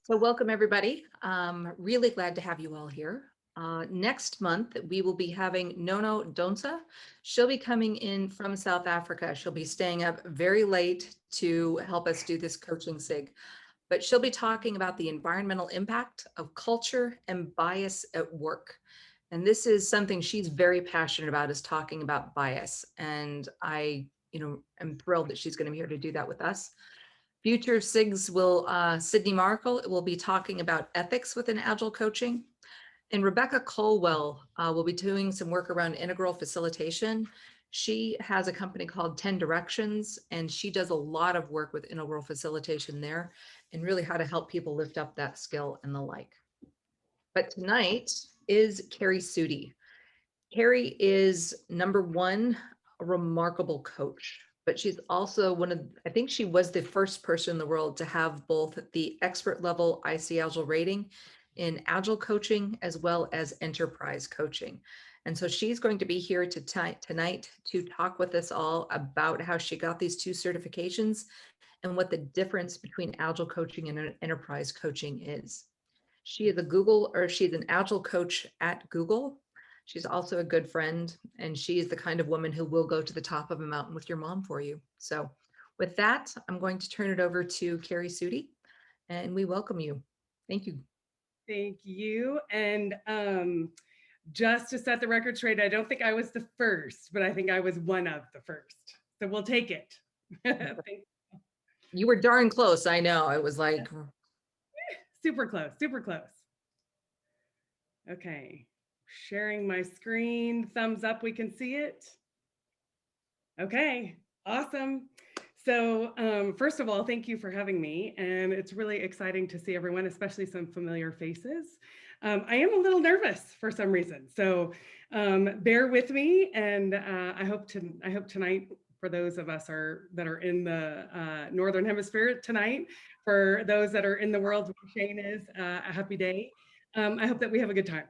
So welcome everybody. Really glad to have you all here. Next month, we will be having Nono Donsa. She'll be coming in from South Africa. She'll be staying up very late to help us do this coaching SIG. But she'll be talking about the environmental impact of culture and bias at work. And this is something she's very passionate about, is talking about bias. And I, am thrilled that she's going to be here to do that with us. Future SIGs will, Sydney Markle will be talking about ethics within Agile coaching. And Rebecca Colwell will be doing some work around integral facilitation. She has a company called 10 Directions, and she does a lot of work with integral facilitation there and really how to help people lift up that skill and the like. But tonight is Kerri Sutey. Kerri is number one, a remarkable coach, but she's also I think she was the first person in the world to have both the expert level ICAgile rating in Agile coaching as well as enterprise coaching. And so she's going to be here tonight to talk with us all about how she got these two certifications and what the difference between Agile coaching and enterprise coaching is. She's an Agile coach at Google. She's also a good friend, and she is the kind of woman who will go to the top of a mountain with your mom for you. So with that, I'm going to turn it over to Kerri Sutey, and we welcome you. Thank you. Thank you. And just to set the record straight, I don't think I was the first, but I think I was one of the first. So we'll take it. You were darn close. I know. It was like super close, super close. Okay. Sharing my screen, thumbs up, we can see it. Okay, awesome. So first of all, thank you for having me. And it's really exciting to see everyone, especially some familiar faces. I am a little nervous for some reason. So bear with me. And I hope tonight, for those of us that are in the Northern Hemisphere tonight, for those that are in the world where Shane is, a happy day. I hope that we have a good time.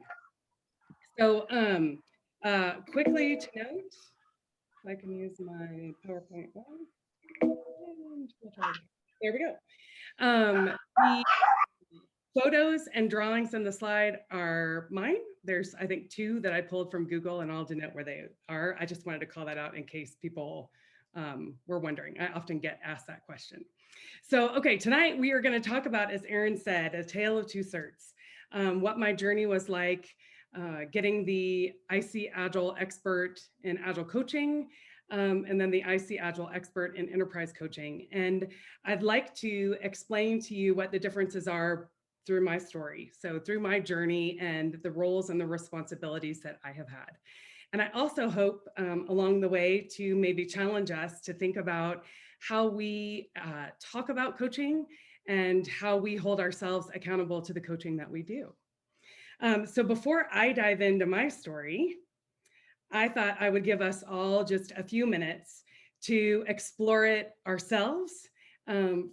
So quickly to note, I can use my PowerPoint one. There we go. The photos and drawings in the slide are mine. There's, I think, two that I pulled from Google, and I'll denote where they are. I just wanted to call that out in case people were wondering. I often get asked that question. So, okay, tonight we are going to talk about, as Erin said, a tale of two certs. What my journey was like, getting the ICAgile Expert in Agile coaching, and then the ICAgile Expert in enterprise coaching. And I'd like to explain to you what the differences are through my story. So through my journey and the roles and the responsibilities that I have had. And I also hope along the way to maybe challenge us to think about how we talk about coaching and how we hold ourselves accountable to the coaching that we do. So before I dive into my story, I thought I would give us all just a few minutes to explore it ourselves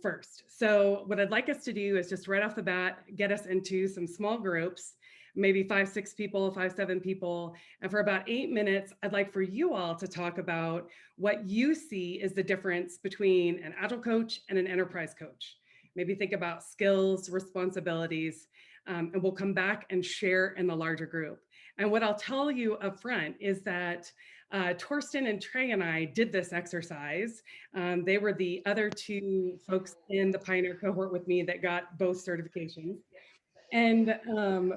first. So what I'd like us to do is just right off the bat, get us into some small groups, maybe 5, 6 people, 5, 7 people. And for about 8 minutes, I'd like for you all to talk about what you see is the difference between an Agile coach and an enterprise coach. Maybe think about skills, responsibilities, and we'll come back and share in the larger group. And what I'll tell you up front is that Torsten and Trey and I did this exercise. They were the other two folks in the Pioneer cohort with me that got both certifications. And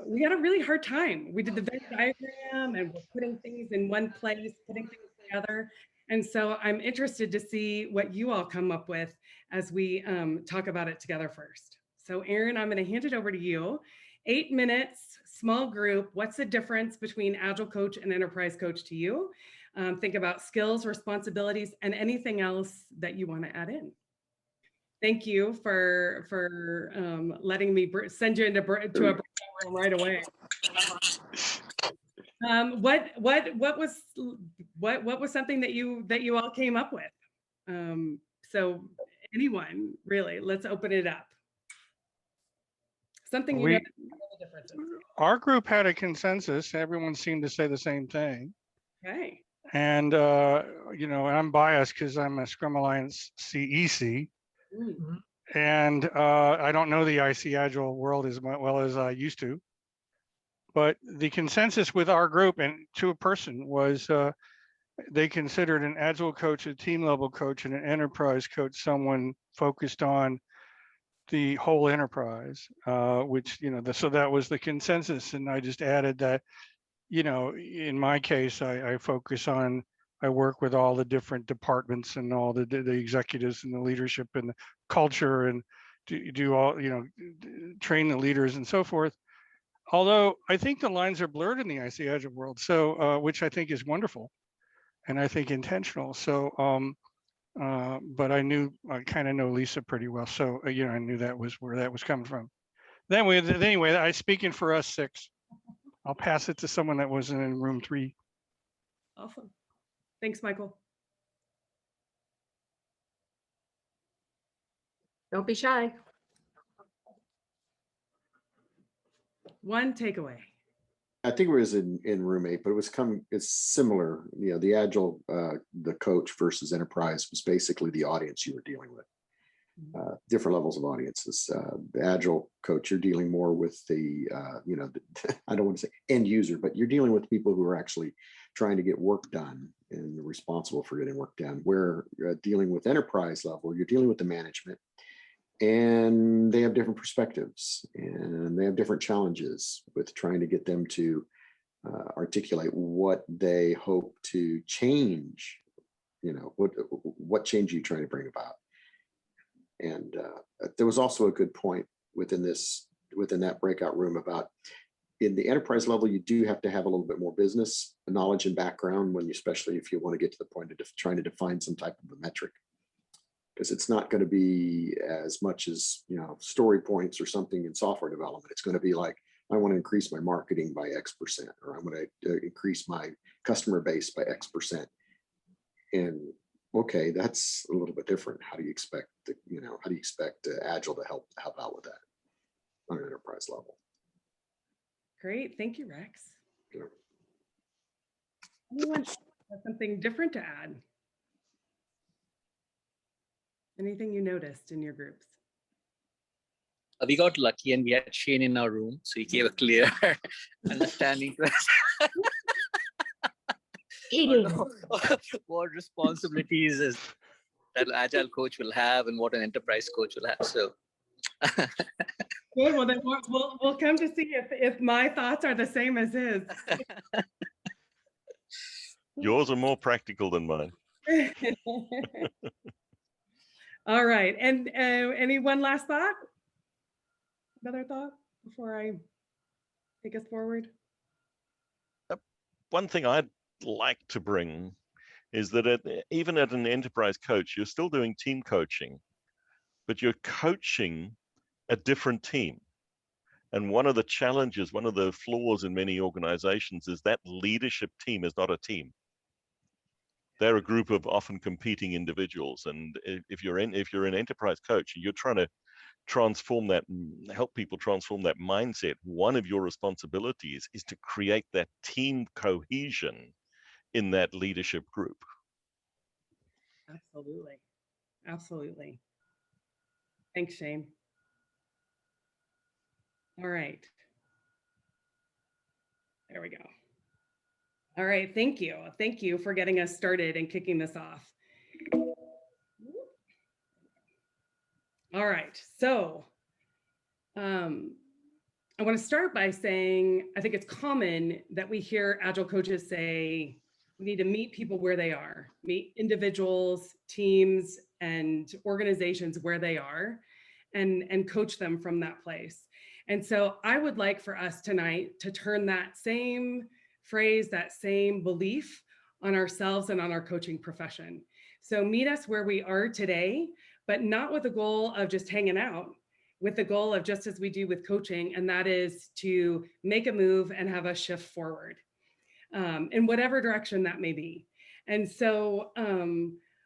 we had a really hard time. We did the Venn diagram and we're putting things in one place, putting things together. And so I'm interested to see what you all come up with as we talk about it together first. So Erin, I'm going to hand it over to you. 8 minutes, small group. What's the difference between Agile coach and enterprise coach to you? Think about skills, responsibilities, and anything else that you want to add in. Thank you for letting me send you into a breakout room right away. What was something that you all came up with? So anyone really, let's open it up. Something you know the differences. Our group had a consensus. Everyone seemed to say the same thing. Okay. And I'm biased because I'm a Scrum Alliance CEC. Mm-hmm. And I don't know the ICAgile world as well as I used to. But the consensus with our group and to a person was they considered an Agile coach, a team level coach, and an enterprise coach someone focused on the whole enterprise, which, so that was the consensus. And I just added that, in my case, I focus on, I work with all the different departments and all the executives and the leadership and the culture and do all, train the leaders and so forth. Although I think the lines are blurred in the ICAgile world, so which I think is wonderful, and I think intentional. So, but I kind of know Lisa pretty well, so I knew that was where that was coming from. Anyway, I speaking for us six. I'll pass it to someone that wasn't in room 3. Awesome. Thanks, Michael. Don't be shy. One takeaway. I think it was in room 8, but it's similar. The Agile, the coach versus enterprise was basically the audience you were dealing with. Different levels of audiences. The Agile coach, you're dealing more with the, I don't want to say end user, but you're dealing with people who are actually trying to get work done and responsible for getting work done. Where dealing with enterprise level, you're dealing with the management, and they have different perspectives and they have different challenges with trying to get them to articulate what they hope to change. What change are you trying to bring about? And there was also a good point within that breakout room about in the enterprise level, you do have to have a little bit more business knowledge and background especially if you want to get to the point of trying to define some type of a metric. Because it's not going to be as much as, story points or something in software development. It's going to be like, I want to increase my marketing by X%, or I'm going to increase my customer base by X%. And okay, that's a little bit different. How do you expect Agile to help out with that on an enterprise level? Great. Thank you, Rex. Sure. Anyone have something different to add? Anything you noticed in your groups? We got lucky and we had Shane in our room, so he gave a clear understanding to us. What responsibilities is that an Agile coach will have and what an enterprise coach will have. So Good. Well, then we'll come to see if my thoughts are the same as his. Yours are more practical than mine. All right. And any one last thought? Another thought before I take us forward? One thing I'd like to bring is that even at an enterprise coach, you're still doing team coaching, but you're coaching a different team. And one of the challenges, one of the flaws in many organizations is that leadership team is not a team. They're a group of often competing individuals. And if you're an enterprise coach, you're trying to transform that, help people transform that mindset. One of your responsibilities is to create that team cohesion in that leadership group. Absolutely. Absolutely. Thanks, Shane. All right. There we go. All right. Thank you. Thank you for getting us started and kicking this off. All right. So I want to start by saying, I think it's common that we hear Agile coaches say, we need to meet people where they are, meet individuals, teams, and organizations where they are, and coach them from that place. And so I would like for us tonight to turn that same phrase, that same belief on ourselves and on our coaching profession. So meet us where we are today, but not with the goal of just hanging out, with the goal of just as we do with coaching, and that is to make a move and have a shift forward in whatever direction that may be. And so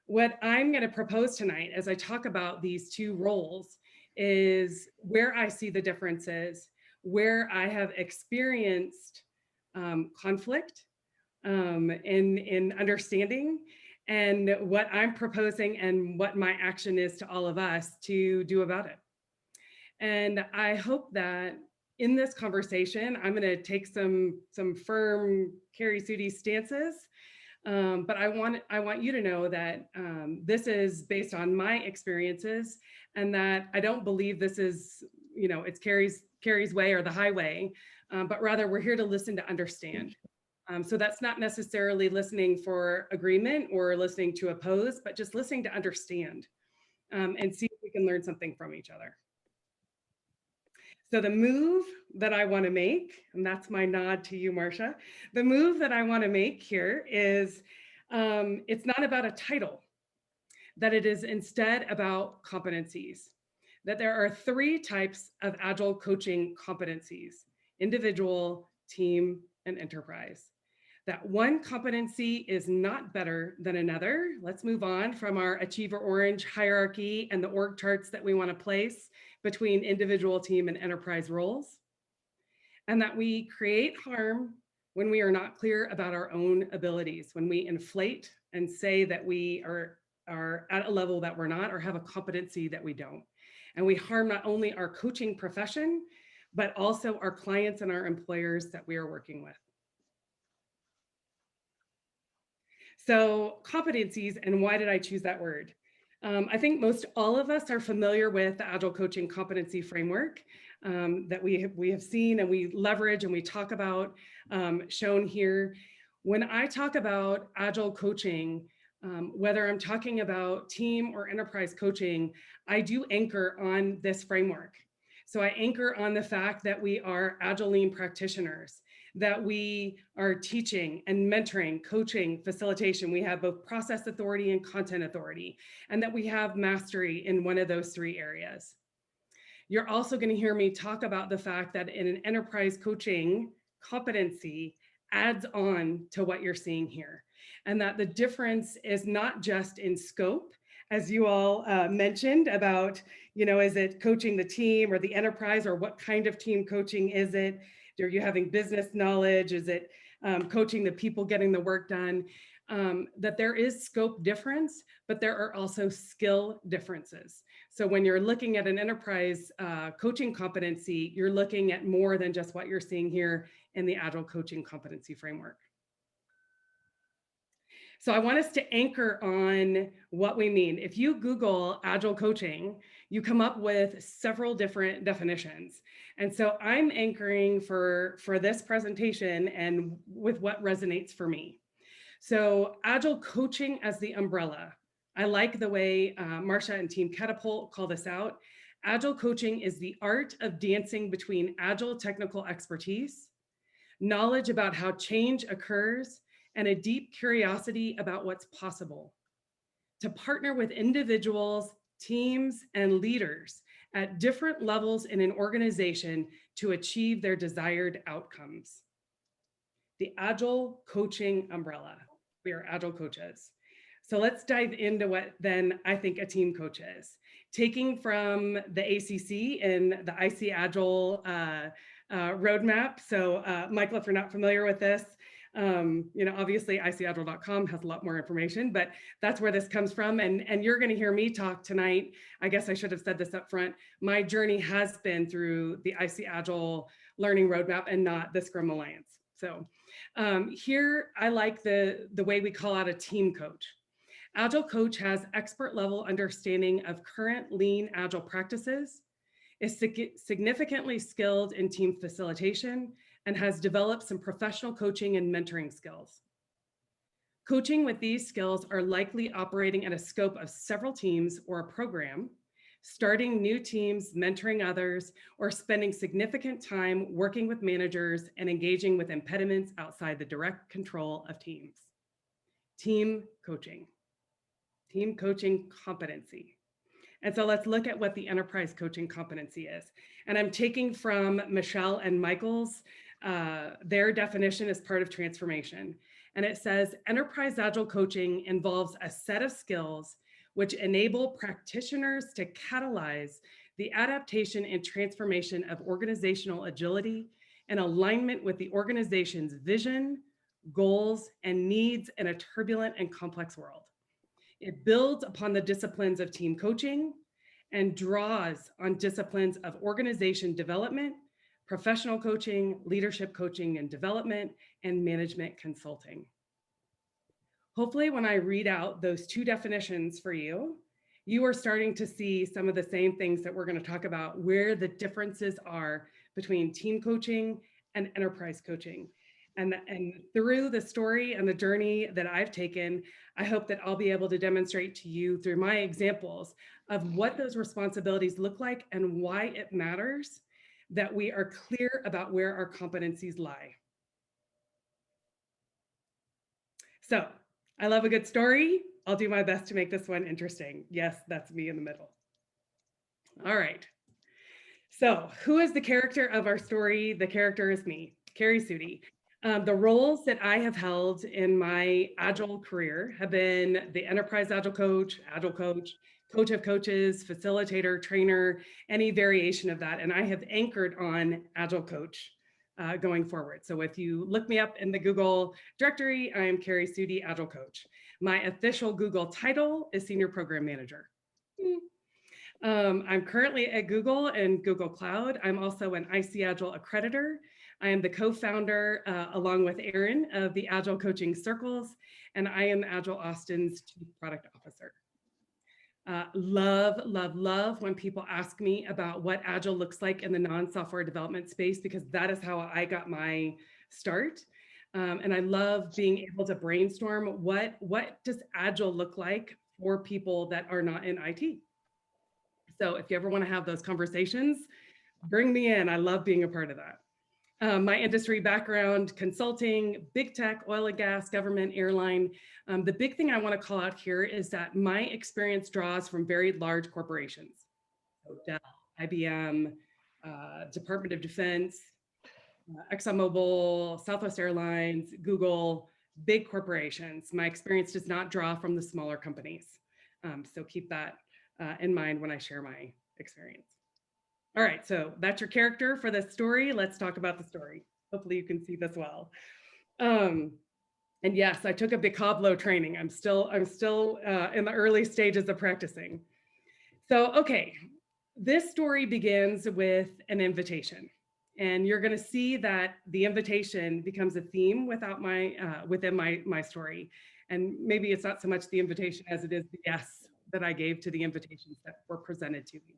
what I'm going to propose tonight as I talk about these two roles is where I see the differences, where I have experienced conflict in understanding, and what I'm proposing and what my action is to all of us to do about it. And I hope that in this conversation, I'm going to take some firm Kerri Sutey stances, but I want you to know that this is based on my experiences, and that I don't believe this is, you know, it's Kerri's way or the highway, but rather we're here to listen to understand. So that's not necessarily listening for agreement or listening to oppose, but just listening to understand and see if we can learn something from each other. So the move that I want to make, and that's my nod to you, Marcia, the move that I want to make here is it's not about a title, that it is instead about competencies, that there are 3 types of Agile coaching competencies: individual, team, and enterprise. That one competency is not better than another. Let's move on from our Achiever Orange hierarchy and the org charts that we want to place between individual, team, and enterprise roles. And that we create harm when we are not clear about our own abilities, when we inflate and say that we are at a level that we're not, or have a competency that we don't. And we harm not only our coaching profession, but also our clients and our employers that we are working with. So competencies, and why did I choose that word? I think most all of us are familiar with the Agile Coaching Competency Framework that we have seen and we leverage and we talk about, shown here. When I talk about Agile coaching, whether I'm talking about team or enterprise coaching, I do anchor on this framework. So I anchor on the fact that we are Agile Lean practitioners, that we are teaching and mentoring, coaching, facilitation. We have both process authority and content authority, and that we have mastery in one of those 3 areas. You're also going to hear me talk about the fact that in an enterprise coaching competency adds on to what you're seeing here, and that the difference is not just in scope, as you all mentioned about, you know, is it coaching the team or the enterprise, or what kind of team coaching is it? Are you having business knowledge? Is it coaching the people getting the work done? That there is scope difference, but there are also skill differences. So when you're looking at an enterprise coaching competency, you're looking at more than just what you're seeing here in the Agile Coaching Competency Framework. So I want us to anchor on what we mean. If you Google Agile coaching, you come up with several different definitions. And so I'm anchoring for this presentation and with what resonates for me. So Agile coaching as the umbrella. I like the way Marcia and Team Catapult call this out. Agile coaching is the art of dancing between Agile technical expertise, knowledge about how change occurs, and a deep curiosity about what's possible. To partner with individuals, teams, and leaders at different levels in an organization to achieve their desired outcomes. The Agile coaching umbrella. We are Agile coaches. So let's dive into what then I think a team coach is. Taking from the ACC and the ICAgile roadmap. So Michael, if you're not familiar with this, you know, obviously ICAgile.com has a lot more information, but that's where this comes from. And you're going to hear me talk tonight. I guess I should have said this up front. My journey has been through the ICAgile learning roadmap and not the Scrum Alliance. So here I like the way we call out a team coach. Agile coach has expert level understanding of current lean Agile practices, is significantly skilled in team facilitation, and has developed some professional coaching and mentoring skills. Coaching with these skills are likely operating at a scope of several teams or a program, starting new teams, mentoring others, or spending significant time working with managers and engaging with impediments outside the direct control of teams. Team coaching competency. And so let's look at what the enterprise coaching competency is. And I'm taking from Michelle and Michael's, their definition as part of transformation. And it says, enterprise Agile coaching involves a set of skills which enable practitioners to catalyze the adaptation and transformation of organizational agility in alignment with the organization's vision, goals, and needs in a turbulent and complex world. It builds upon the disciplines of team coaching and draws on disciplines of organization development, professional coaching, leadership coaching and development, and management consulting. Hopefully, when I read out those two definitions for you, you are starting to see some of the same things that we're going to talk about, where the differences are between team coaching and enterprise coaching. And through the story and the journey that I've taken, I hope that I'll be able to demonstrate to you through my examples of what those responsibilities look like and why it matters that we are clear about where our competencies lie. So I love a good story. I'll do my best to make this one interesting. Yes, that's me in the middle. All right. So who is the character of our story? The character is me, Kerri Sutey. The roles that I have held in my Agile career have been the Enterprise Agile Coach, Coach of Coaches, Facilitator, Trainer, any variation of that. And I have anchored on Agile Coach going forward. So if you look me up in the Google directory, I am Kerri Sutey, Agile Coach. My official Google title is Senior Program Manager. I'm currently at Google and Google Cloud. I'm also an ICAgile Accreditor. I am the co-founder, along with Aaron, of the Agile Coaching Circles, and I am Agile Austin's Chief Product Officer. Love when people ask me about what Agile looks like in the non-software development space, because that is how I got my start. And I love being able to brainstorm what does Agile look like for people that are not in IT. So if you ever want to have those conversations, bring me in. I love being a part of that. My industry background, consulting, big tech, oil and gas, government, airline. The big thing I want to call out here is that my experience draws from very large corporations. So Dell, IBM, Department of Defense, ExxonMobil, Southwest Airlines, Google, big corporations. My experience does not draw from the smaller companies. So keep that in mind when I share my experience. All right, so that's your character for the story. Let's talk about the story. Hopefully you can see this well. And yes, I took a Bicablo training. I'm still in the early stages of practicing. So, okay, this story begins with an invitation. And you're gonna see that the invitation becomes a theme within my story. And maybe it's not so much the invitation as it is the yes that I gave to the invitations that were presented to me.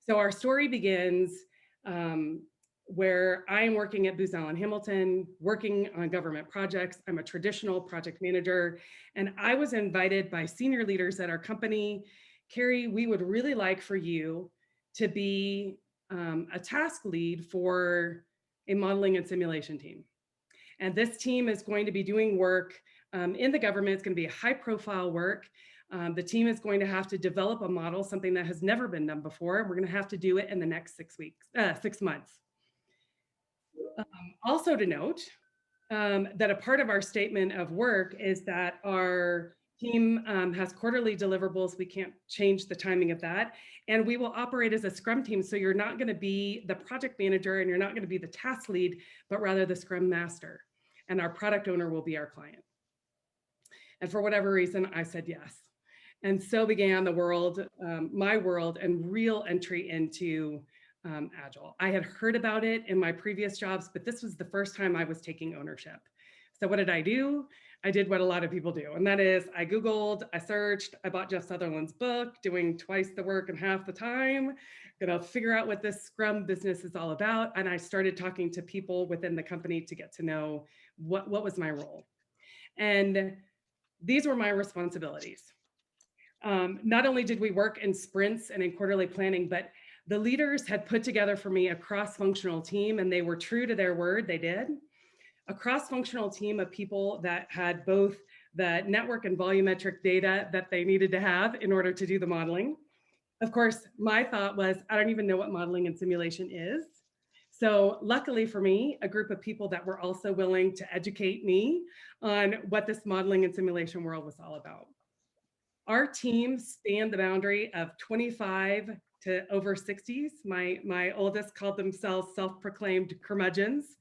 So our story begins where I am working at Booz Allen Hamilton, working on government projects. I'm a traditional project manager, and I was invited by senior leaders at our company. Kerri, we would really like for you to be a task lead for a modeling and simulation team. And this team is going to be doing work in the government. It's going to be a high profile work. The team is going to have to develop a model, something that has never been done before. We're going to have to do it in the next 6 months. Also to note that a part of our statement of work is that our team has quarterly deliverables. We can't change the timing of that. And we will operate as a scrum team. So you're not going to be the project manager and you're not going to be the task lead, but rather the scrum master. And our product owner will be our client. And for whatever reason, I said yes. And so began the world, my world, and real entry into Agile. I had heard about it in my previous jobs, but this was the first time I was taking ownership. So what did I do? I did what a lot of people do, and that is I Googled, I searched, I bought Jeff Sutherland's book, Doing Twice the Work in Half the Time, gonna figure out what this Scrum business is all about. And I started talking to people within the company to get to know what was my role. And these were my responsibilities. Not only did we work in sprints and in quarterly planning, but the leaders had put together for me a cross-functional team, and they were true to their word, they did. A cross-functional team of people that had both the network and volumetric data that they needed to have in order to do the modeling. Of course, my thought was, I don't even know what modeling and simulation is. So luckily for me, a group of people that were also willing to educate me on what this modeling and simulation world was all about. Our team spanned the boundary of 25 to over 60s. My oldest called themselves self-proclaimed curmudgeons.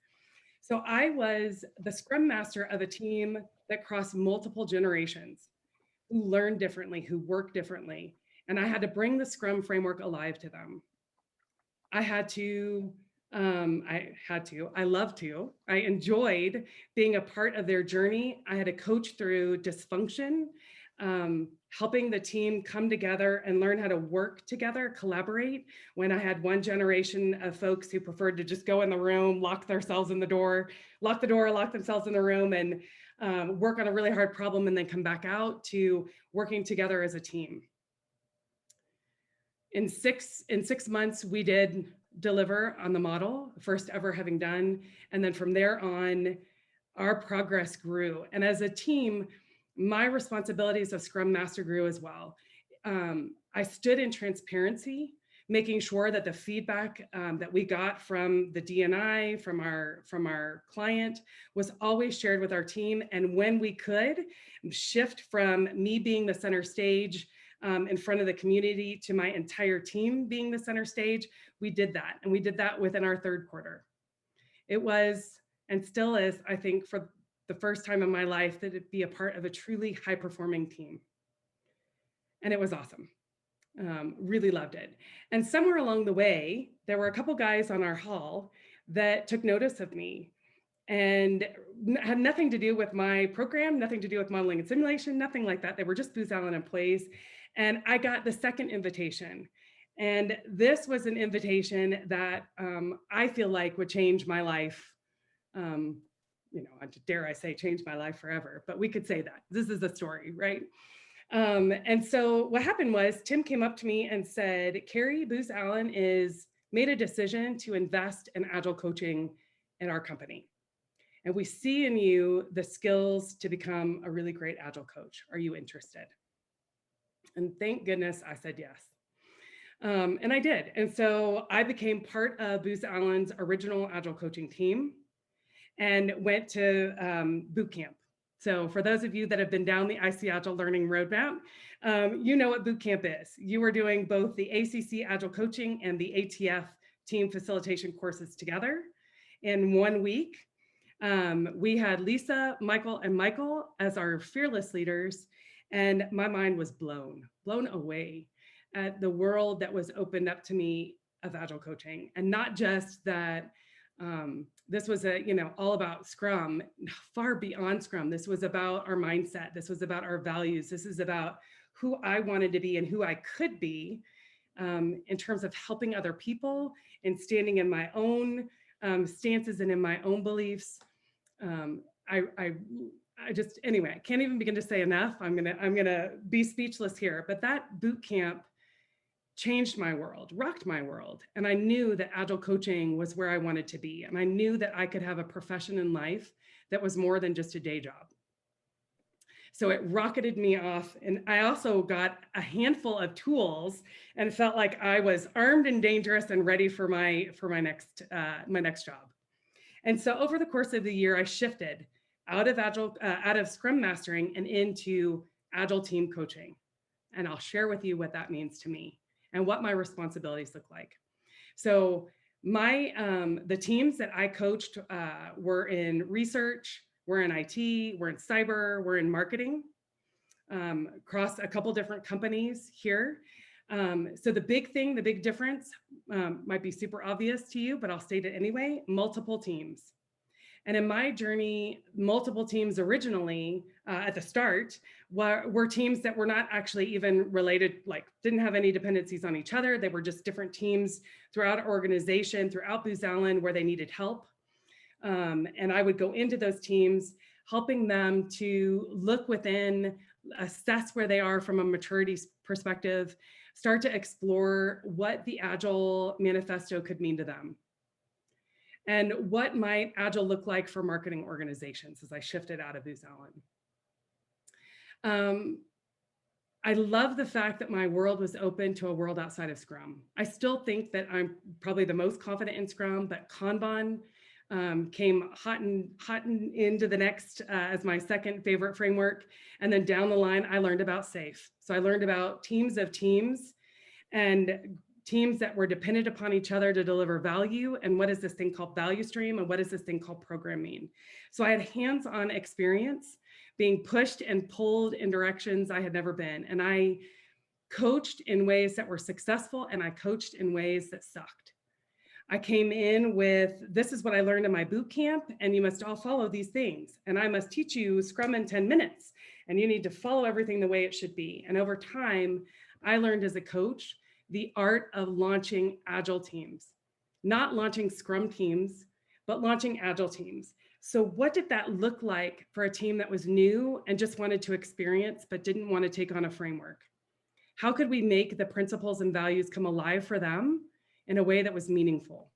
So I was the scrum master of a team that crossed multiple generations. who learn differently, who work differently. And I had to bring the Scrum framework alive to them. I love to, I enjoyed being a part of their journey. I had to coach through dysfunction, helping the team come together and learn how to work together, collaborate. When I had one generation of folks who preferred to just go in the room, lock themselves in the door, lock the door, lock themselves in the room, and work on a really hard problem and then come back out, to working together as a team. In six months, we did deliver on the model, first ever having done. And then from there on, our progress grew. And as a team, my responsibilities as Scrum Master grew as well. I stood in transparency, making sure that the feedback that we got from the D&I, from our client, was always shared with our team. And when we could shift from me being the center stage in front of the community to my entire team being the center stage, we did that. And we did that within our third quarter. It was, and still is, I think, for the first time in my life, that it'd be a part of a truly high-performing team. And it was awesome. Really loved it. And somewhere along the way, there were a couple guys on our hall that took notice of me and had nothing to do with my program, nothing to do with modeling and simulation, nothing like that. They were just Booz Allen employees. And I got the second invitation. And this was an invitation that I feel like would change my life. Dare I say, change my life forever, but we could say that. This is the story, right? And so what happened was Tim came up to me and said, Kerri, Booz Allen made a decision to invest in Agile coaching in our company. And we see in you the skills to become a really great Agile coach. Are you interested? And thank goodness I said yes. And I did. And so I became part of Booz Allen's original Agile coaching team and went to boot camp. So for those of you that have been down the ICAgile learning roadmap, you know what boot camp is. You were doing both the ACC Agile coaching and the ATF team facilitation courses together in 1 week. We had Lisa, Michael, and Michael as our fearless leaders. And my mind was blown away at the world that was opened up to me of Agile coaching. And not just that this was all about Scrum, far beyond Scrum. This was about our mindset. This was about our values. This is about who I wanted to be and who I could be in terms of helping other people and standing in my own stances and in my own beliefs. Anyway, I can't even begin to say enough. I'm gonna be speechless here, but that boot camp changed my world, rocked my world. And I knew that Agile coaching was where I wanted to be. And I knew that I could have a profession in life that was more than just a day job. So it rocketed me off. And I also got a handful of tools and felt like I was armed and dangerous and ready for my next job. And so over the course of the year, I shifted out of Scrum mastering and into Agile team coaching. And I'll share with you what that means to me and what my responsibilities look like. So the teams that I coached were in research, we're in IT, we're in cyber, we're in marketing, across a couple different companies here. So the big difference might be super obvious to you, but I'll state it anyway, multiple teams. And in my journey, multiple teams originally at the start were teams that were not actually even related, like didn't have any dependencies on each other. They were just different teams throughout our organization, throughout Booz Allen, where they needed help. And I would go into those teams, helping them to look within, assess where they are from a maturity perspective, start to explore what the Agile manifesto could mean to them. And what might Agile look like for marketing organizations as I shifted out of Booz Allen. I love the fact that my world was open to a world outside of Scrum. I still think that I'm probably the most confident in Scrum, but Kanban came hot and into the next as my second favorite framework. And then down the line, I learned about SAFe. So I learned about teams of teams and teams that were dependent upon each other to deliver value, and what is this thing called value stream, and what does this thing called program mean? So I had hands-on experience being pushed and pulled in directions I had never been. And I coached in ways that were successful, and I coached in ways that sucked. I came in with, this is what I learned in my boot camp, and you must all follow these things. And I must teach you Scrum in 10 minutes, and you need to follow everything the way it should be. And over time, I learned as a coach the art of launching Agile teams, not launching Scrum teams, but launching Agile teams. So what did that look like for a team that was new and just wanted to experience, but didn't want to take on a framework? How could we make the principles and values come alive for them in a way that was meaningful?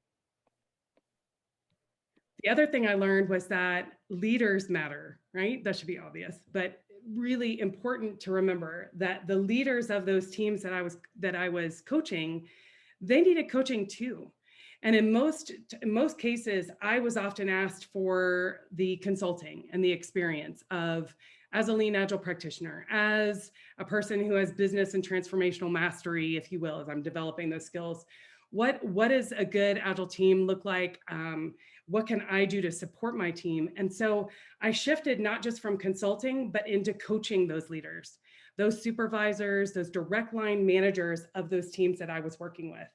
The other thing I learned was that leaders matter, right? That should be obvious, but really important to remember that the leaders of those teams that I was coaching, they needed coaching too. And in most cases, I was often asked for the consulting and the experience of, as a lean agile practitioner, as a person who has business and transformational mastery, if you will, as I'm developing those skills. What does a good agile team look like? What can I do to support my team? And so I shifted not just from consulting, but into coaching those leaders, those supervisors, those direct line managers of those teams that I was working with,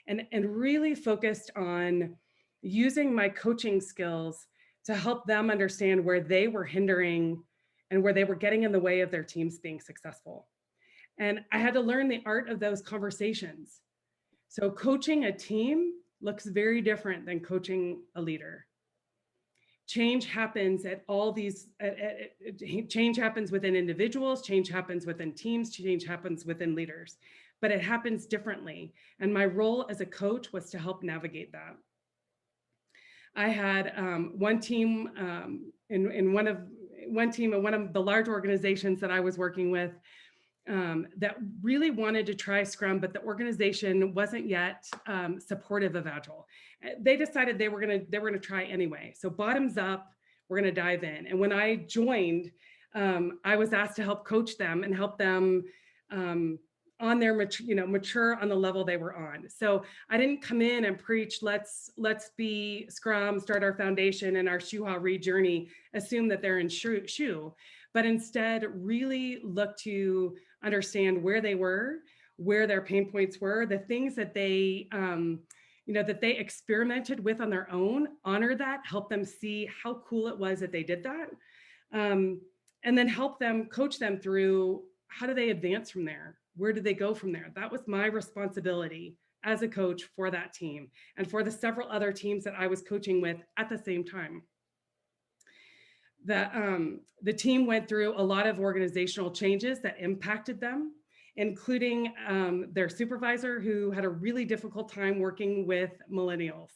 and really focused on using my coaching skills to help them understand where they were hindering and where they were getting in the way of their teams being successful. And I had to learn the art of those conversations. So coaching a team looks very different than coaching a leader. Change happens at all these, change happens within individuals, change happens within teams, change happens within leaders, but it happens differently. And my role as a coach was to help navigate that. I had one team in one of the large organizations that I was working with that really wanted to try Scrum, but the organization wasn't yet supportive of Agile. They decided they were gonna try anyway. So bottoms up, we're gonna dive in. And when I joined, I was asked to help coach them and help them on their mature on the level they were on. So I didn't come in and preach, let's be Scrum, start our foundation and our Shuha journey, assume that they're in shoe, but instead really look to understand where they were, where their pain points were, the things that they that they experimented with on their own, honor that, help them see how cool it was that they did that, and then help them, coach them through how do they advance from there? Where do they go from there? That was my responsibility as a coach for that team and for the several other teams that I was coaching with at the same time. The team went through a lot of organizational changes that impacted them, including their supervisor, who had a really difficult time working with millennials.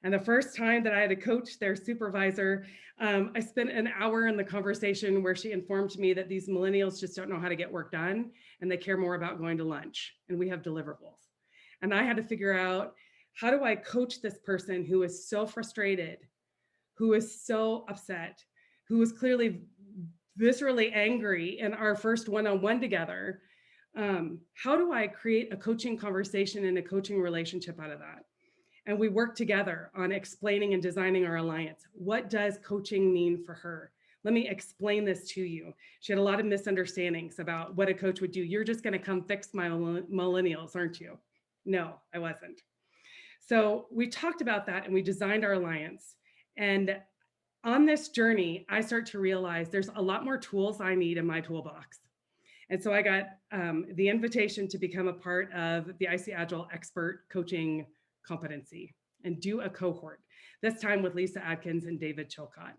And the first time that I had to coach their supervisor, I spent an hour in the conversation where she informed me that these millennials just don't know how to get work done, and they care more about going to lunch, and we have deliverables. And I had to figure out, how do I coach this person who is so frustrated, who is so upset, who was clearly viscerally angry in our first one-on-one together? How do I create a coaching conversation and a coaching relationship out of that? And we worked together on explaining and designing our alliance. What does coaching mean for her? Let me explain this to you. She had a lot of misunderstandings about what a coach would do. You're just going to come fix my millennials, aren't you? No, I wasn't. So we talked about that and we designed our alliance. And on this journey, I start to realize there's a lot more tools I need in my toolbox. And so I got the invitation to become a part of the ICAgile Expert coaching Competency and do a cohort, this time with Lisa Adkins and David Chilcott.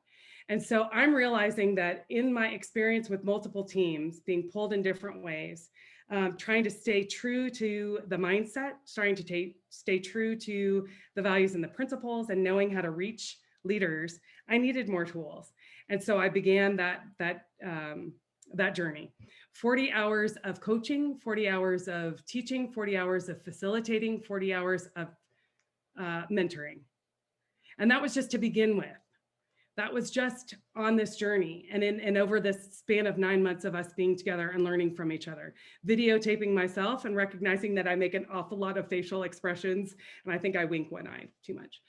And so I'm realizing that in my experience with multiple teams being pulled in different ways, trying to stay true to the mindset, starting to stay true to the values and the principles, and knowing how to reach leaders, I needed more tools. And so I began that journey. 40 hours of coaching, 40 hours of teaching, 40 hours of facilitating, 40 hours of mentoring. And that was just to begin with. That was just on this journey and over this span of 9 months of us being together and learning from each other, videotaping myself and recognizing that I make an awful lot of facial expressions. And I think I wink one eye too much.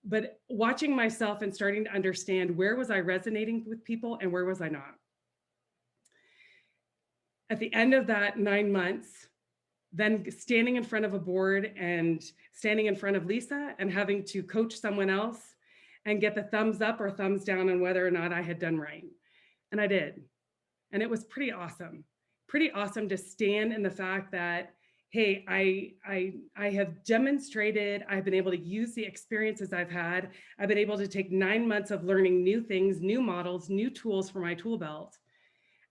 But watching myself and starting to understand where was I resonating with people and where was I not. At the end of that 9 months, then standing in front of a board and standing in front of Lisa and having to coach someone else and get the thumbs up or thumbs down on whether or not I had done right. And I did. And it was pretty awesome to stand in the fact that, hey, I have demonstrated, I've been able to use the experiences I've had. I've been able to take 9 months of learning new things, new models, new tools for my tool belt,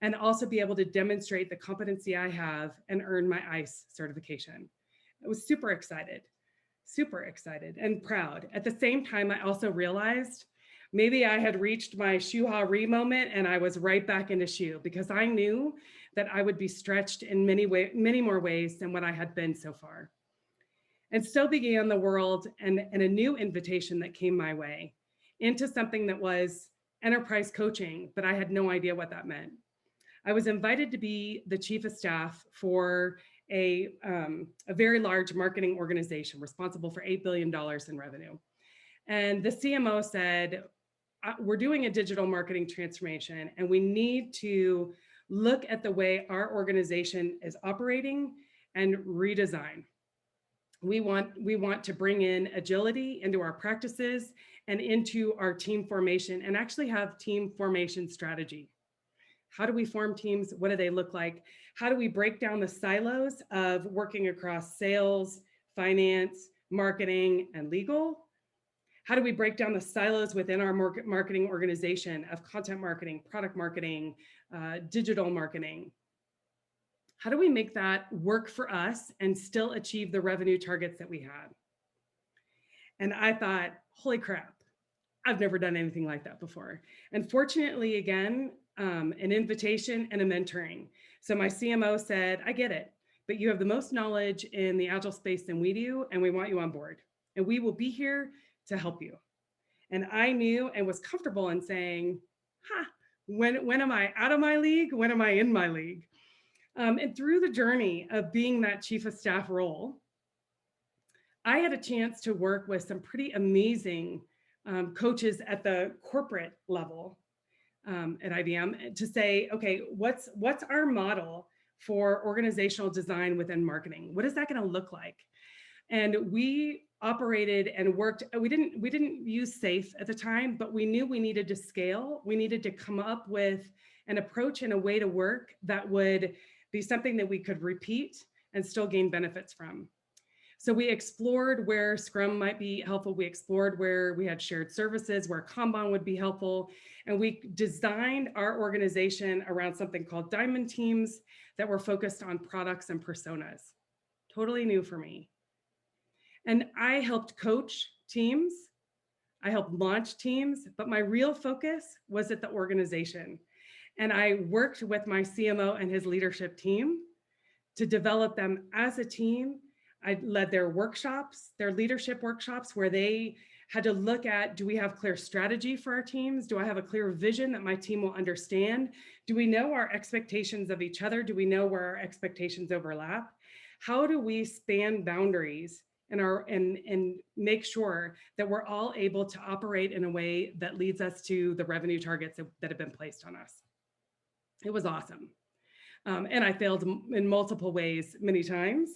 and also be able to demonstrate the competency I have and earn my ICE certification. I was super excited and proud. At the same time, I also realized maybe I had reached my shu-ha-ri moment and I was right back into shu, because I knew that I would be stretched in many more ways than what I had been so far. And so began the world and a new invitation that came my way into something that was enterprise coaching, but I had no idea what that meant. I was invited to be the chief of staff for a very large marketing organization responsible for $8 billion in revenue. And the CMO said, we're doing a digital marketing transformation and we need to look at the way our organization is operating and redesign. We want to bring in agility into our practices and into our team formation and actually have team formation strategy. How do we form teams? What do they look like? How do we break down the silos of working across sales, finance, marketing, and legal? How do we break down the silos within our marketing organization of content marketing, product marketing, digital marketing? How do we make that work for us and still achieve the revenue targets that we had? And I thought, holy crap, I've never done anything like that before. And fortunately, again, an invitation and a mentoring. So my CMO said, I get it, but you have the most knowledge in the Agile space than we do, and we want you on board. And we will be here to help you. And I knew and was comfortable in saying, when am I out of my league? When am I in my league? And through the journey of being that chief of staff role, I had a chance to work with some pretty amazing coaches at the corporate level at IBM to say, okay, what's our model for organizational design within marketing? What is that going to look like? And we operated and worked. We didn't use SAFe at the time, but we knew we needed to scale. We needed to come up with an approach and a way to work that would be something that we could repeat and still gain benefits from. So we explored where Scrum might be helpful. We explored where we had shared services, where Kanban would be helpful. And we designed our organization around something called diamond teams that were focused on products and personas. Totally new for me. And I helped coach teams. I helped launch teams, but my real focus was at the organization. And I worked with my CMO and his leadership team to develop them as a team. I led their workshops, their leadership workshops, where they had to look at, do we have clear strategy for our teams? Do I have a clear vision that my team will understand? Do we know our expectations of each other? Do we know where our expectations overlap? How do we span boundaries and make sure that we're all able to operate in a way that leads us to the revenue targets that have been placed on us? It was awesome. And I failed in multiple ways many times.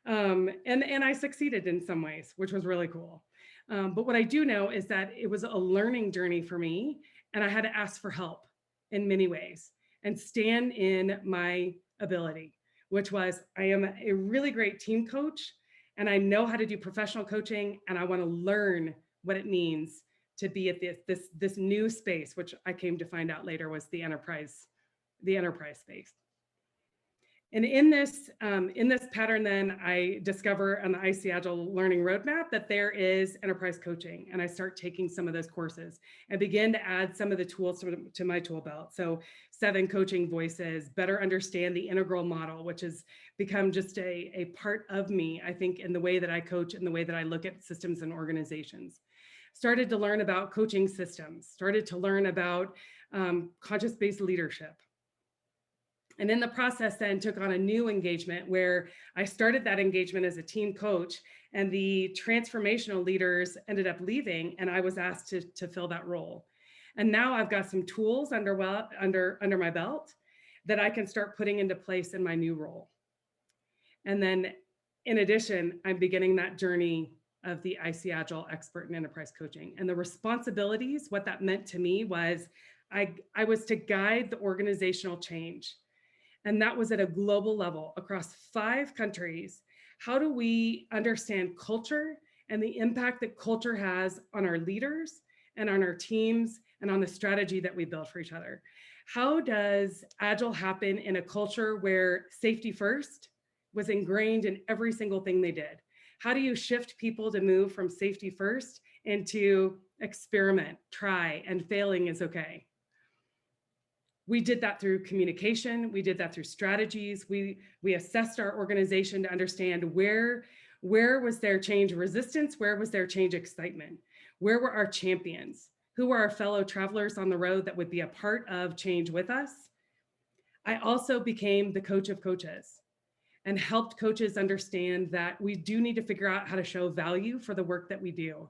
And I succeeded in some ways, which was really cool. But what I do know is that it was a learning journey for me, and I had to ask for help in many ways and stand in my ability, which was I am a really great team coach, and I know how to do professional coaching, and I want to learn what it means to be at this new space, which I came to find out later was the enterprise space. And in this pattern, then I discover on the ICAgile learning roadmap that there is enterprise coaching, and I start taking some of those courses and begin to add some of the tools to my tool belt. So 7 coaching voices, better understand the integral model, which has become just a part of me, I think, in the way that I coach and the way that I look at systems and organizations. started to learn about coaching systems, started to learn about conscious-based leadership. And in the process then took on a new engagement where I started that engagement as a team coach, and the transformational leaders ended up leaving, and I was asked to fill that role. And now I've got some tools under my belt that I can start putting into place in my new role. And then in addition, I'm beginning that journey of the ICAgile Expert in Enterprise Coaching. And the responsibilities, what that meant to me was I was to guide the organizational change. And that was at a global level across 5 countries. How do we understand culture and the impact that culture has on our leaders and on our teams and on the strategy that we build for each other? How does Agile happen in a culture where safety first was ingrained in every single thing they did? How do you shift people to move from safety first into experiment, try, and failing is okay? We did that through communication. We did that through strategies. We assessed our organization to understand where was there change resistance? Where was there change excitement? Where were our champions? Who were our fellow travelers on the road that would be a part of change with us? I also became the coach of coaches and helped coaches understand that we do need to figure out how to show value for the work that we do.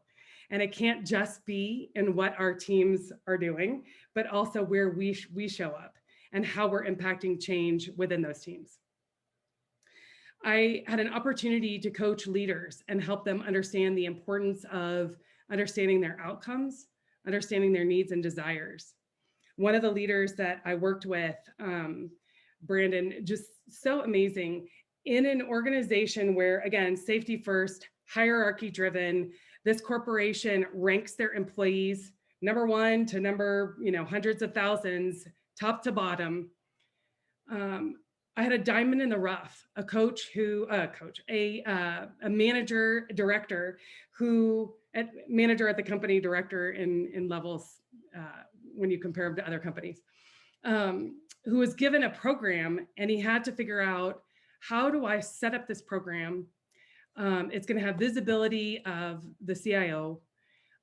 And it can't just be in what our teams are doing, but also where we show up and how we're impacting change within those teams. I had an opportunity to coach leaders and help them understand the importance of understanding their outcomes, understanding their needs and desires. One of the leaders that I worked with, Brandon, just so amazing, in an organization where, again, safety first, hierarchy driven, this corporation ranks their employees number 1 to number, hundreds of thousands, top to bottom. I had a diamond in the rough, a manager director manager at the company, director in levels when you compare them to other companies, who was given a program, and he had to figure out, how do I set up this program? It's going to have visibility of the CIO.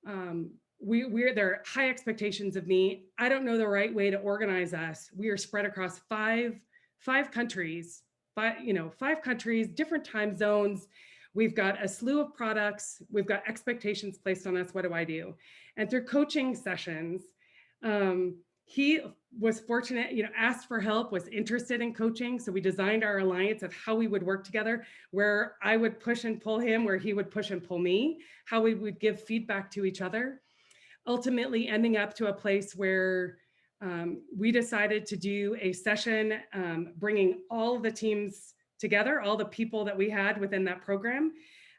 There are high expectations of me. I don't know the right way to organize us. We are spread across five countries, 5 countries, different time zones. We've got a slew of products. We've got expectations placed on us. What do I do? And through coaching sessions, he was fortunate, asked for help, was interested in coaching. So we designed our alliance of how we would work together, where I would push and pull him, where he would push and pull me, how we would give feedback to each other, ultimately ending up to a place where we decided to do a session, bringing all the teams together, all the people that we had within that program.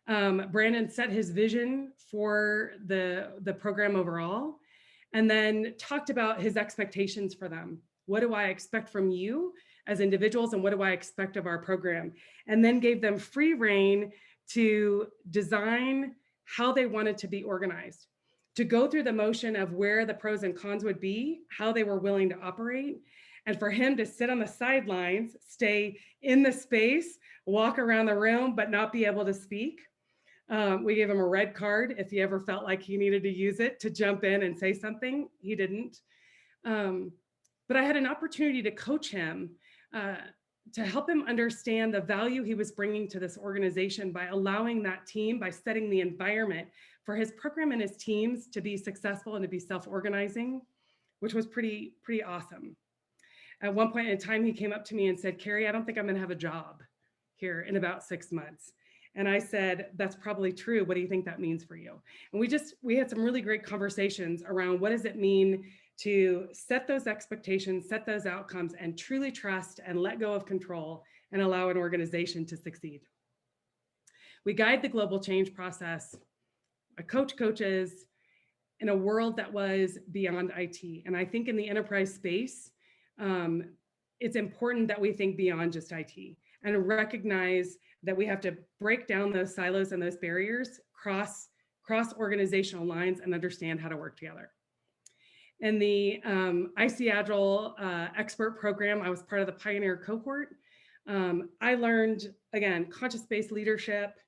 Brandon set his vision for the program overall, and then talked about his expectations for them. What do I expect from you as individuals, and what do I expect of our program? And then gave them free rein to design how they wanted to be organized, to go through the motion of where the pros and cons would be, how they were willing to operate, and for him to sit on the sidelines, stay in the space, walk around the room, but not be able to speak. We gave him a red card if he ever felt like he needed to use it to jump in and say something. He didn't. But I had an opportunity to coach him, to help him understand the value he was bringing to this organization by allowing that team, by setting the environment for his program and his teams to be successful and to be self-organizing, which was pretty awesome. At one point in time, he came up to me and said, "Kerri, I don't think I'm going to have a job here in about 6 months." And I said, "That's probably true. What do you think that means for you?" And we had some really great conversations around what does it mean to set those expectations, set those outcomes, and truly trust and let go of control and allow an organization to succeed. We guide the global change process. I coach coaches in a world that was beyond IT. And I think in the enterprise space, it's important that we think beyond just IT and recognize that we have to break down those silos and those barriers, cross organizational lines, and understand how to work together. In the ICAgile Expert program, I was part of the pioneer cohort. I learned, again, conscious-based leadership,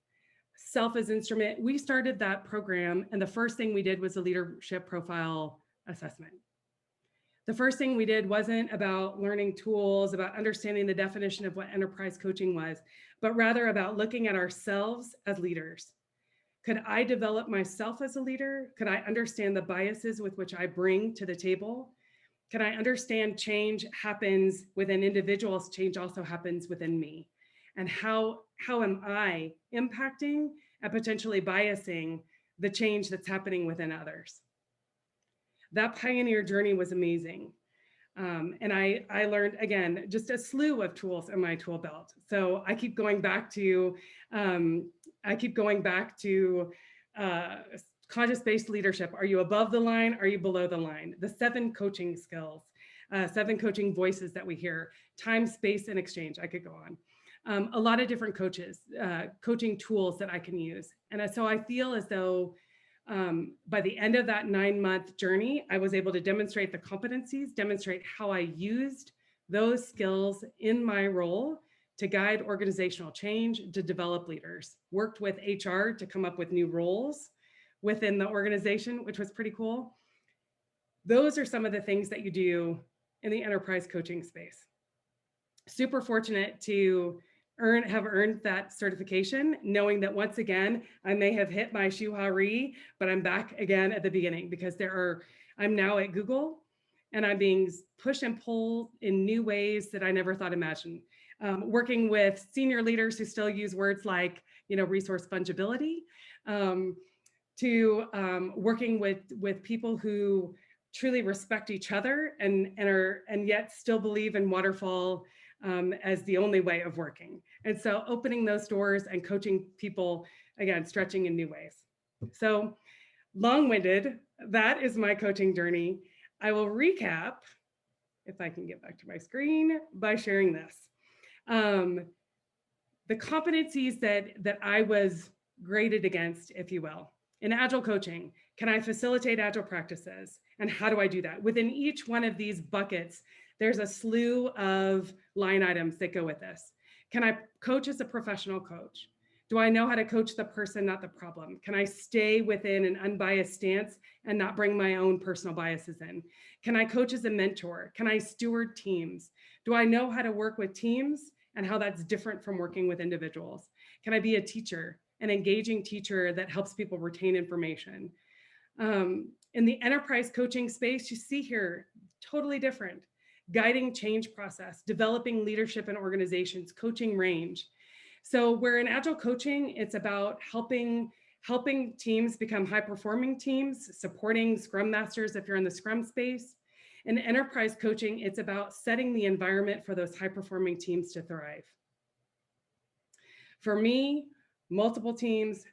self as instrument. We started that program, and the first thing we did was a leadership profile assessment. The first thing we did wasn't about learning tools, about understanding the definition of what enterprise coaching was, but rather about looking at ourselves as leaders. Could I develop myself as a leader? Could I understand the biases with which I bring to the table? Can I understand change happens within individuals, change also happens within me? And how am I impacting and potentially biasing the change that's happening within others? That pioneer journey was amazing. And I learned, again, just a slew of tools in my tool belt. So I keep going back to conscious-based leadership. Are you above the line? Are you below the line? The 7 coaching skills, 7 coaching voices that we hear, time, space, and exchange. I could go on. A lot of different coaching tools that I can use. And so I feel as though by the end of that 9-month journey, I was able to demonstrate the competencies, demonstrate how I used those skills in my role to guide organizational change, to develop leaders, worked with HR to come up with new roles within the organization, which was pretty cool. Those are some of the things that you do in the enterprise coaching space. Super fortunate to have earned that certification, knowing that once again, I may have hit my shuhari, but I'm back again at the beginning because I'm now at Google and I'm being pushed and pulled in new ways that I never thought imagined. Working with senior leaders who still use words like, resource fungibility, to working with people who truly respect each other and yet still believe in waterfall as the only way of working. And so opening those doors and coaching people, again, stretching in new ways. So long-winded, that is my coaching journey. I will recap, if I can get back to my screen, by sharing this. The competencies that I was graded against, if you will. In Agile coaching, can I facilitate Agile practices? And how do I do that? Within each one of these buckets, there's a slew of line items that go with this. Can I coach as a professional coach? Do I know how to coach the person, not the problem? Can I stay within an unbiased stance and not bring my own personal biases in? Can I coach as a mentor? Can I steward teams? Do I know how to work with teams and how that's different from working with individuals? Can I be a teacher, an engaging teacher that helps people retain information? In the enterprise coaching space, you see here, totally different. Guiding change process, developing leadership in organizations, coaching range. So where in Agile coaching, it's about helping teams become high-performing teams, supporting Scrum Masters if you're in the Scrum space. In enterprise coaching, it's about setting the environment for those high-performing teams to thrive. For me, multiple teams,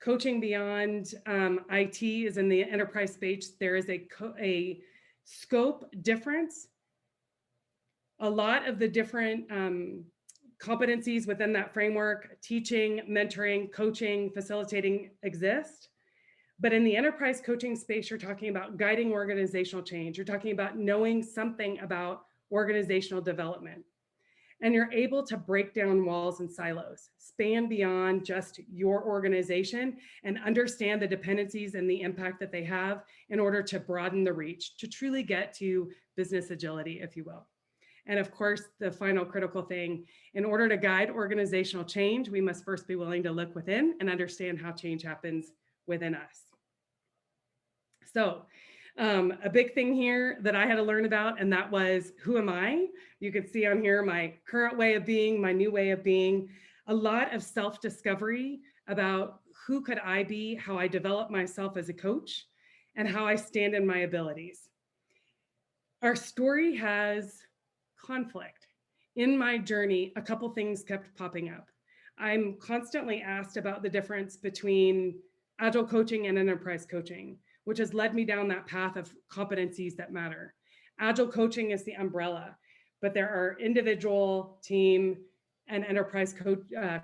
coaching beyond IT is in the enterprise space. There is a scope difference. A lot of the different competencies within that framework, teaching, mentoring, coaching, facilitating exist. But in the enterprise coaching space, you're talking about guiding organizational change. You're talking about knowing something about organizational development. And you're able to break down walls and silos, span beyond just your organization and understand the dependencies and the impact that they have in order to broaden the reach, to truly get to business agility, if you will. And of course, the final critical thing, in order to guide organizational change, we must first be willing to look within and understand how change happens within us. So a big thing here that I had to learn about, and that was, who am I? You could see on here my current way of being, my new way of being, a lot of self-discovery about who could I be, how I develop myself as a coach, and how I stand in my abilities. Our story has conflict. In my journey, a couple things kept popping up. I'm constantly asked about the difference between Agile coaching and enterprise coaching, which has led me down that path of competencies that matter. Agile coaching is the umbrella, but there are individual, team, and enterprise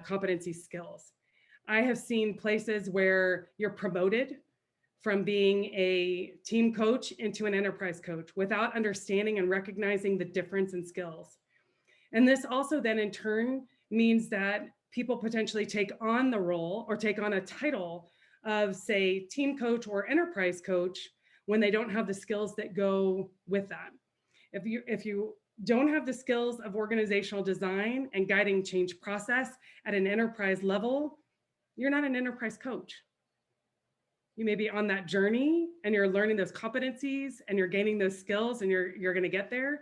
competency skills. I have seen places where you're promoted from being a team coach into an enterprise coach without understanding and recognizing the difference in skills. And this also then in turn means that people potentially take on the role or take on a title of, say, team coach or enterprise coach when they don't have the skills that go with that. If you don't have the skills of organizational design and guiding change process at an enterprise level, you're not an enterprise coach. You may be on that journey and you're learning those competencies and you're gaining those skills and you're going to get there.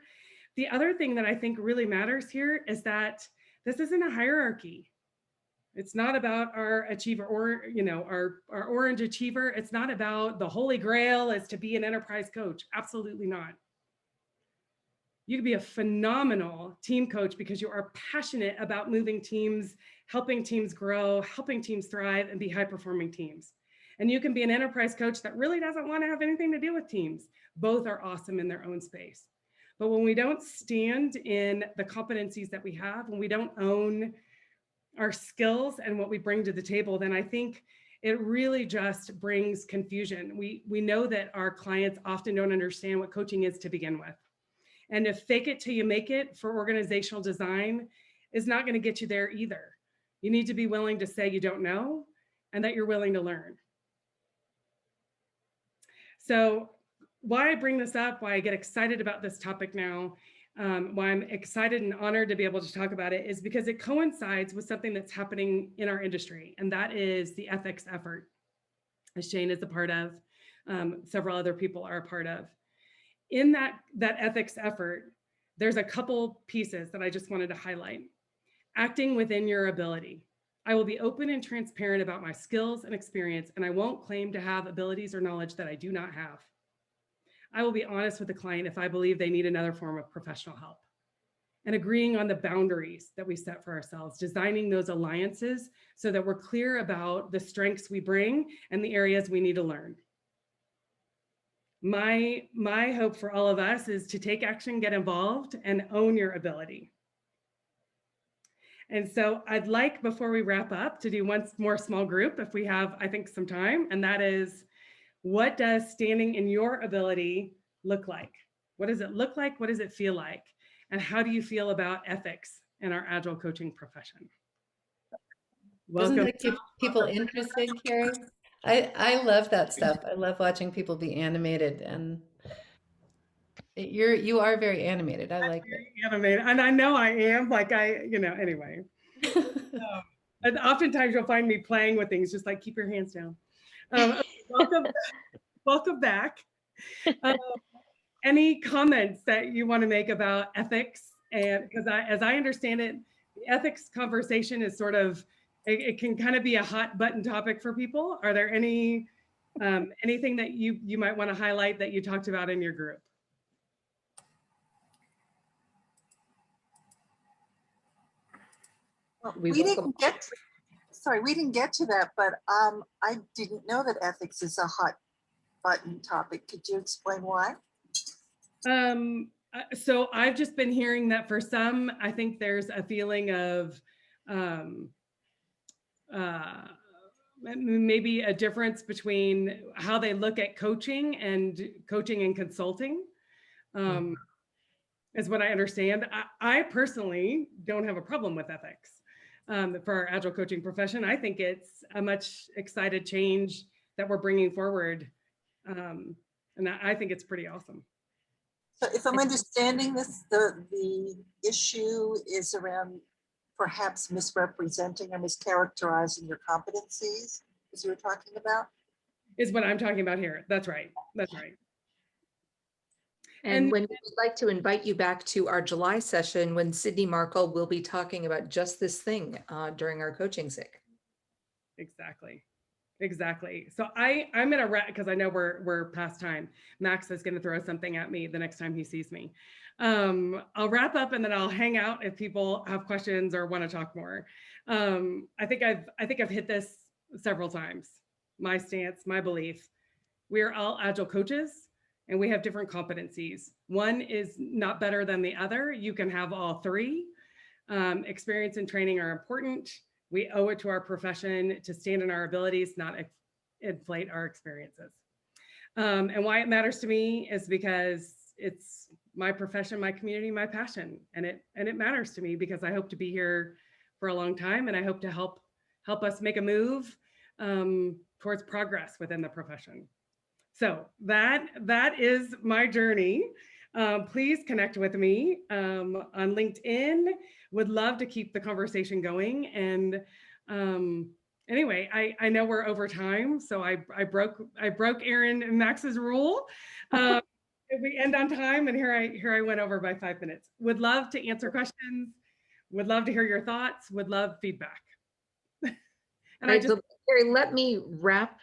The other thing that I think really matters here is that this isn't a hierarchy. It's not about our achiever or, our orange achiever. It's not about the holy grail is to be an enterprise coach. Absolutely not. You could be a phenomenal team coach because you are passionate about moving teams, helping teams grow, helping teams thrive, and be high-performing teams. And you can be an enterprise coach that really doesn't want to have anything to do with teams. Both are awesome in their own space. But when we don't stand in the competencies that we have, when we don't own our skills and what we bring to the table, then I think it really just brings confusion. We know that our clients often don't understand what coaching is to begin with. And if fake it till you make it for organizational design is not going to get you there either. You need to be willing to say you don't know and that you're willing to learn. So why I bring this up, why I get excited about this topic now, why I'm excited and honored to be able to talk about it is because it coincides with something that's happening in our industry, and that is the ethics effort, as Shane is a part of, several other people are a part of. In that ethics effort, there's a couple pieces that I just wanted to highlight. Acting within your ability. I will be open and transparent about my skills and experience, and I won't claim to have abilities or knowledge that I do not have. I will be honest with the client if I believe they need another form of professional help. And agreeing on the boundaries that we set for ourselves, designing those alliances so that we're clear about the strengths we bring and the areas we need to learn. My hope for all of us is to take action, get involved, and own your ability. And so I'd like, before we wrap up, to do one more small group if we have, I think, some time. And that is, what does standing in your ability look like? What does it look like? What does it feel like? And how do you feel about ethics in our Agile coaching profession? Doesn't that keep people interested, Kerri? I love that stuff. I love watching people be animated, and you are very animated. I like it. Animated, and I know I am. Anyway. And oftentimes you'll find me playing with things, just like keep your hands down. Welcome back. Any comments that you want to make about ethics? And because as I understand it, the ethics conversation is sort of, it can kind of be a hot button topic for people. Are there anything that you might want to highlight that you talked about in your group? Well, we didn't get to that, but I didn't know that ethics is a hot button topic. Could you explain why? So I've just been hearing that for some, I think there's a feeling of maybe a difference between how they look at coaching and consulting, is what I understand. I personally don't have a problem with ethics for our Agile coaching profession. I think it's a much excited change that we're bringing forward. And I think it's pretty awesome. So if I'm understanding this, the issue is around perhaps misrepresenting or mischaracterizing your competencies, as you were talking about? Is what I'm talking about here. That's right. That's right. And when we'd like to invite you back to our July session when Sydney Markle will be talking about just this thing during our coaching SIG. Exactly. Exactly. So I'm going to wrap, because I know we're past time. Max is going to throw something at me the next time he sees me. I'll wrap up and then I'll hang out if people have questions or want to talk more. I think I've hit this several times. My stance, my belief, we're all Agile coaches and we have different competencies. One is not better than the other. You can have all three. Experience and training are important. We owe it to our profession to stand in our abilities, not inflate our experiences. And why it matters to me is because it's my profession, my community, my passion, and it matters to me because I hope to be here for a long time, and I hope to help us make a move towards progress within the profession. So that is my journey. Please connect with me on LinkedIn. Would love to keep the conversation going. And anyway, I know we're over time, so I broke Aaron and Max's rule. We end on time, and here I went over by 5 minutes. Would love to answer questions. Would love to hear your thoughts. Would love feedback. And Right, so Kerri, let me wrap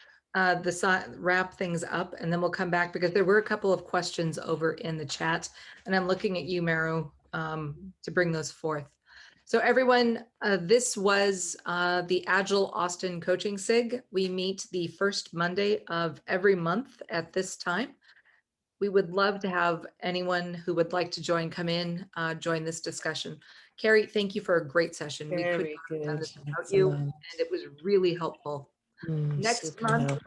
things up, and then we'll come back because there were a couple of questions over in the chat, and I'm looking at you, Meru, to bring those forth. So everyone, this was the Agile Austin Coaching SIG. We meet the first Monday of every month at this time. We would love to have anyone who would like to come in, join this discussion. Kerri, thank you for a great session. We could Very not have done good. this without you, and Excellent. it was really helpful. Next Super month,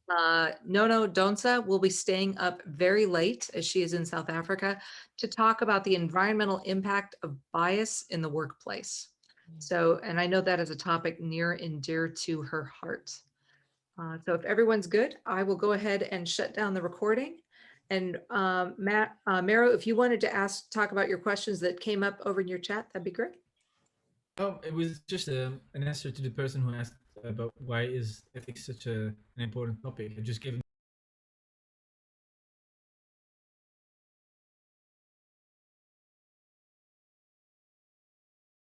helpful. Nono Donsa will be staying up very late, as she is in South Africa, to talk about the environmental impact of bias in the workplace. So, and I know that is a topic near and dear to her heart. So if everyone's good, I will go ahead and shut down the recording. And Meru, if you wanted to talk about your questions that came up over in your chat, that'd be great. Oh, it was just an answer to the person who asked about why is ethics such an important topic. I just gave